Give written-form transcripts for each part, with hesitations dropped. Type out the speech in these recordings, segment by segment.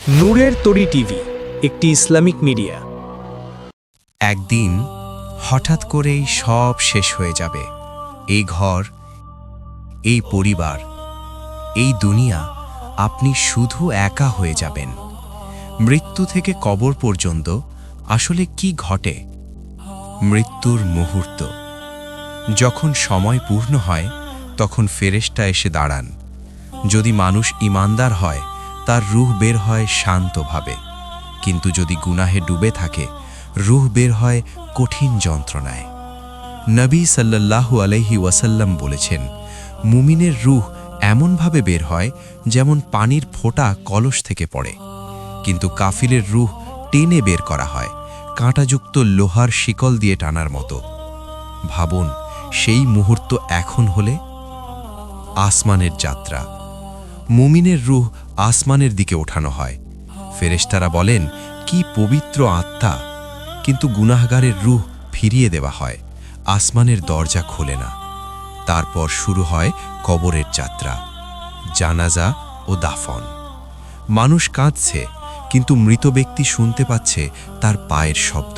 নূরের তরী টিভি, একটি Islamic media. একদিন হঠাৎ করেই সব শেষ হয়ে যাবে। এই ঘর, এই পরিবার, এই দুনিয়া, আপনি শুধু একা হয়ে যাবেন। মৃত্যু থেকে কবর পর্যন্ত আসলে কি ঘটে? মৃত্যুর মুহূর্ত। যখন সময় পূর্ণ হয় তখন ফেরেশতা এসে দাঁড়ান। যদি মানুষ ঈমানদার হয় তার রূহ বের হয় শান্তভাবে, কিন্তু যদি গুনাহে ডুবে থাকে রূহ বের হয় কঠিন যন্ত্রণায়। নবী সাল্লাল্লাহু আলাইহি ওয়াসাল্লাম বলেছেন, মুমিনের রূহ এমনভাবে বের হয় যেমন পানির ফোঁটা কলস থেকে পড়ে, কিন্তু কাফিরের রূহ টেনে বের করা হয়, কাঁটাযুক্ত লোহার শিকল দিয়ে টানার মতো। ভাবুন, সেই মুহূর্ত এখন হলে। আসমানের যাত্রা। মুমিনের রূহ আসমানের দিকে ওঠানো হয়। ফেরেশতারা বলেন, কি পবিত্র আত্মা, কিন্তু গুনাহগারের রূহ ফিরিয়ে দেওয়া হয়। আসমানের দরজা খোলে না। তারপর শুরু হয় কবরের যাত্রা, জানাজা ও দাফন। মানুষ কাঁদছে, কিন্তু মৃত ব্যক্তি শুনতে পাচ্ছে তার পায়ের শব্দ।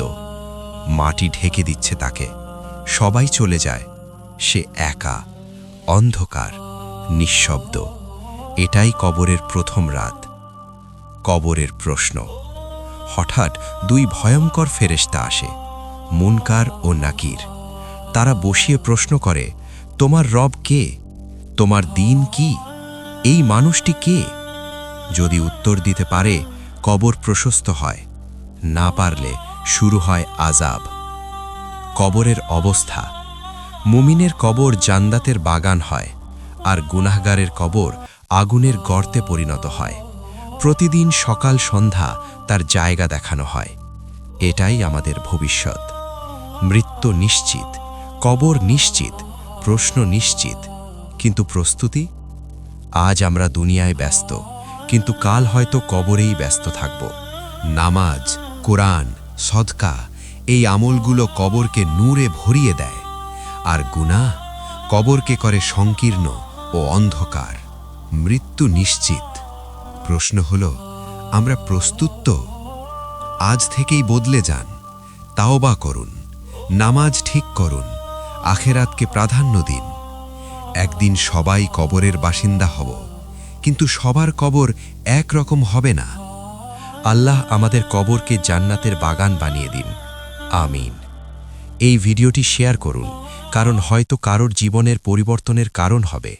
মাটি ঢেকে দিচ্ছে তাকে। সবাই চলে যায়, সে একা, অন্ধকার, নিঃশব্দ। এটাই কবরের প্রথম রাত। কবরের প্রশ্ন। হঠাৎ দুই ভয়ঙ্কর ফেরেশতা আসে, মুনকার ও নাকির। তারা বসিয়ে প্রশ্ন করে, তোমার রব কে? তোমার দ্বীন কি? এই মানুষটি কে? যদি উত্তর দিতে পারে কবর প্রশস্ত হয়, না পারলে শুরু হয় আযাব। কবরের অবস্থা। মুমিনের কবর জান্নাতের বাগান হয়, আর গুনাহগারের কবর আগুনের গর্তে পরিণত হয়। প্রতিদিন সকাল সন্ধ্যা তার জায়গা দেখানো হয়। এটাই আমাদের ভবিষ্যৎ। মৃত্যু নিশ্চিত, কবর নিশ্চিত, প্রশ্ন নিশ্চিত, কিন্তু প্রস্তুতি? আজ আমরা দুনিয়ায় ব্যস্ত, কিন্তু কাল হয়তো কবরেই ব্যস্ত থাকব। নামাজ, কোরআন, সদকা, এই আমলগুলো কবরকে নূরে ভরিয়ে দেয়, আর গুনাহ কবরকে করে সংকীর্ণ ও অন্ধকার। মৃত্যু নিশ্চিত। প্রশ্ন হলো, আমরা প্রস্তুত তো? আজ থেকেই বদলে যান, তাওবা করুন, নামাজ ঠিক করুন, আখেরাতকে প্রাধান্য দিন। একদিন সবাই কবরের বাসিন্দা হব, কিন্তু সবার কবর এক রকম হবে না। আল্লাহ আমাদের কবরকে জান্নাতের বাগান বানিয়ে দিন, আমিন। এই ভিডিওটি শেয়ার করুন, কারণ হয়তো কারোর জীবনের পরিবর্তনের কারণ হবে।